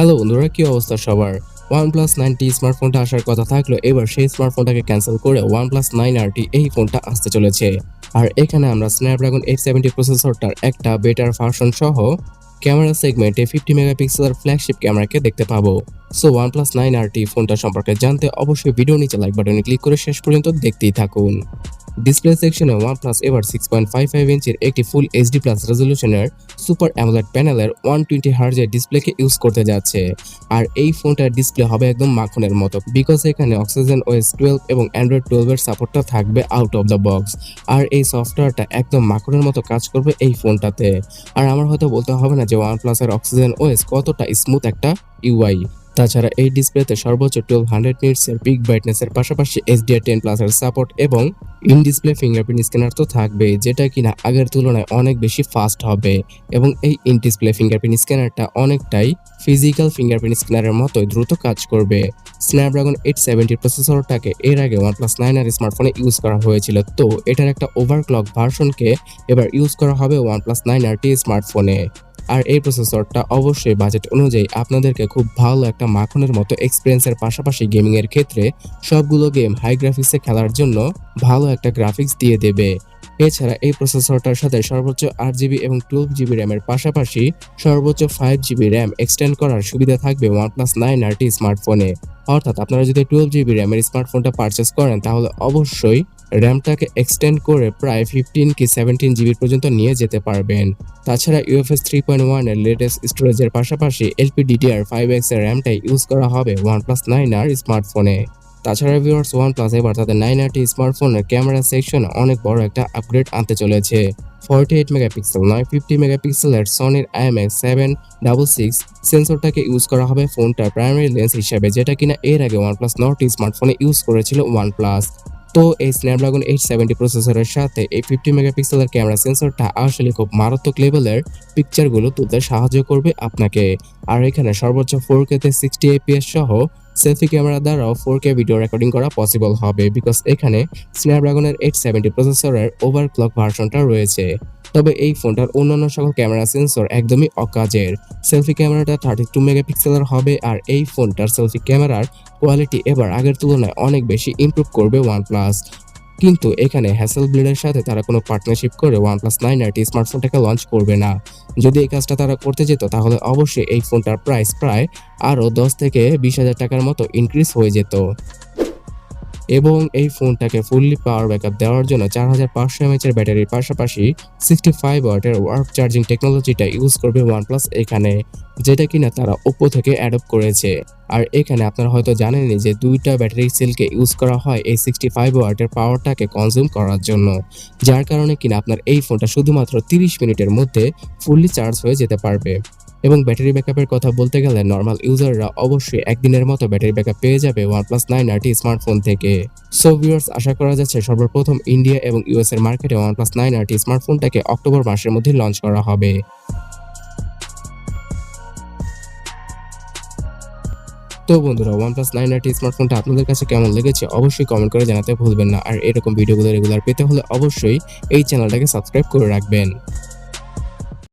Hello বন্ধুরা, কি অবস্থা সবার? OnePlus 9T স্মার্টফোনটা আসার কথা থাকলো, এবার সেই স্মার্টফোনটাকে ক্যান্সেল করে OnePlus 9RT এই ফোনটা আসতে চলেছে। আর এখানে আমরা স্ন্যাপড্রাগন 870 প্রসেসরটার একটা বেটার ভার্সন সহ ক্যামেরা সেগমেন্টে 50 মেগাপিক্সেলের ফ্ল্যাগশিপ ক্যামেরাকে দেখতে পাবো। সো OnePlus 9RT ফোনটা সম্পর্কে জানতে অবশ্যই ভিডিও নিচে লাইক বাটনে ক্লিক করে শেষ পর্যন্ত দেখতেই থাকুন। ডিসপ্লে সেকশনে OnePlus এবার 6.55 ইঞ্চির একটি ফুল এইচডি প্লাস রেজলিউশনের সুপার অ্যামোলেড প্যানেলের 120 হার্জের ডিসপ্লেকে ইউজ করতে যাচ্ছে। আর এই ফোনটার ডিসপ্লে হবে একদম মাখনের মতো, বিকজ এখানে অক্সিজেন ওএস 12 এবং অ্যান্ড্রয়েড 12 এর সাপোর্টটা থাকবে আউট অফ দ্য বক্স। আর এই সফটওয়্যারটা একদম মাখনের মতো কাজ করবে এই ফোনটাতে। আর আমার হয়তো বলতে হবে না যে OnePlus এর অক্সিজেন ওএস কতটা স্মুথ একটা ইউআই। তাছাড়া এই ডিসপ্লেতে সর্বোচ্চ 1200 নিটসের পিক ব্রাইটনেসের পাশাপাশি HDR10+ এর সাপোর্ট এবং ইন ডিসপ্লে ফিঙ্গারপ্রিন্ট স্ক্যানার তো থাকবে, যেটা কিনা আগের তুলনায় অনেক বেশি ফাস্ট হবে। এবং এই ইন ডিসপ্লে ফিঙ্গারপ্রিন্ট স্ক্যানারটা অনেকটাই ফিজিক্যাল ফিঙ্গারপ্রিন্ট স্ক্যানারের মতোই দ্রুত কাজ করবে। স্ন্যাপড্রাগন 870 প্রসেসরটাকে এর আগে OnePlus 9R স্মার্টফোনে ইউজ করা হয়েছিল, তো এটার একটা ওভারক্লক ভার্সনকে এবার ইউজ করা হবে OnePlus 9RT স্মার্টফোনে। আর এই প্রসেসরটা অবশ্যই বাজেট অনুযায়ী আপনাদেরকে খুব ভালো একটা মাখনের মতো এক্সপিরিয়েন্সের পাশাপাশি গেমিং এর ক্ষেত্রে সবগুলো গেম হাই গ্রাফিক্সে খেলার জন্য ভালো একটা গ্রাফিক্স দিয়ে দেবে। এছাড়া এই প্রসেসরটার সাথে সর্বোচ্চ 8GB এবং 12GB র্যামের পাশাপাশি সর্বোচ্চ 5GB র্যাম এক্সটেন্ড করার সুবিধা থাকবে OnePlus 9RT স্মার্টফোনে। অর্থাৎ আপনারা যদি 12GB র্যামের স্মার্টফোনটা পারচেস করেন তাহলে অবশ্যই র্যামটাকে এক্সটেন্ড করে প্রায় 15 কি 17GB পর্যন্ত নিয়ে যেতে পারবেন। তাছাড়া UFS 3.1 এর লেটেস্ট স্টোরেজের পাশাপাশি LPDDR5X এর র্যামটাই ইউজ করা হবে OnePlus 9R স্মার্টফোনে। তাছাড়া ভিউয়ার্স, OnePlus এবার তাদের 9RT স্মার্টফোনের ক্যামেরা সেকশনে অনেক বড় একটা আপগ্রেড আনতে চলেছে। 48 মেগাপিক্সেল নয় 50 মেগাপিক্সেলের সনির IMX766 সেন্সরটাকে ইউজ করা হবে ফোনটার প্রাইমারি লেন্স হিসেবে, যেটা কিনা এর আগে OnePlus 9T স্মার্টফোনে ইউজ করেছিল OnePlus। তো এই স্ন্যাপড্রাগন 870 প্রসেসরের সাথে এই 50 মেগাপিক্সেলের ক্যামেরা সেন্সরটা আসলে খুব মারাত্মক লেভেলের পিকচারগুলো তুলতে সাহায্য করবে আপনাকে। আর এখানে সর্বোচ্চ 4K তে 60 fps সহ সেলফি ক্যামেরা দ্বারাও 4K ভিডিও রেকর্ডিং করা পসিবল হবে, বিকজ এখানে স্ন্যাপড্রাগনের 870 প্রসেসরের ওভারক্লক ভার্সনটা রয়েছে। তবে এই ফোনটার অন্যান্য সকল ক্যামেরা সেন্সর একদমই অকাজের। সেলফি ক্যামেরাটা 32 মেগাপিক্সেলের হবে, আর এই ফোনটার সেলফি ক্যামেরার কোয়ালিটি এবার আগের তুলনায় অনেক বেশি ইমপ্রুভ করবে OnePlus। কিন্তু এখানে হ্যাসেলব্লেডের সাথে তারা কোনো পার্টনারশিপ করে OnePlus 9RT স্মার্টফোনটাকে লঞ্চ করবে না। যদি এই কাজটা তারা করতে যেত তাহলে অবশ্যই এই ফোনটার প্রাইস প্রায় আরও 10 থেকে 20,000 টাকার মতো ইনক্রিজ হয়ে যেত। এবং এই ফোনটাকে ফুললি পাওয়ার ব্যাকআপ দেওয়ার জন্য 4500 mAh এর ব্যাটারির পাশাপাশি 65 ওয়াটের ওয়ার্প চার্জিং টেকনোলজিটা ইউজ করবে OnePlus এখানে, যেটা কিনা তারা Oppo থেকে অ্যাডপ্ট করেছে। আর এখানে আপনারা হয়তো জানেনই যে দুইটা ব্যাটারি সেলকে ইউজ করা হয় এই 65 ওয়াটের পাওয়ারটাকে কনজিউম করার জন্য, যার কারণে কিনা আপনার এই ফোনটা শুধুমাত্র 30 মিনিটের মধ্যে ফুললি চার্জ হয়ে যেতে পারবে। এবং ব্যাটারি ব্যাকআপের কথা বলতে গেলে নর্মাল ইউজাররা অবশ্যই একদিনের মতো ব্যাটারি ব্যাকআপ পেয়ে যাবে OnePlus 9RT স্মার্টফোন থেকে। সো ভিউয়ার্স, আশা করা যাচ্ছে সর্বপ্রথম ইন্ডিয়া এবং ইউএস এর মার্কেটে OnePlus 9RT স্মার্টফোনটাকে অক্টোবর মাসের মধ্যে লঞ্চ করা হবে। তো বন্ধুরা, OnePlus 9RT স্মার্টফোনটা আপনাদের কাছে কেমন লেগেছে অবশ্যই কমেন্ট করে জানাতে ভুলবেন না। আর এরকম ভিডিওগুলো রেগুলার পেতে হলে অবশ্যই এই চ্যানেলটাকে সাবস্ক্রাইব করে রাখবেন।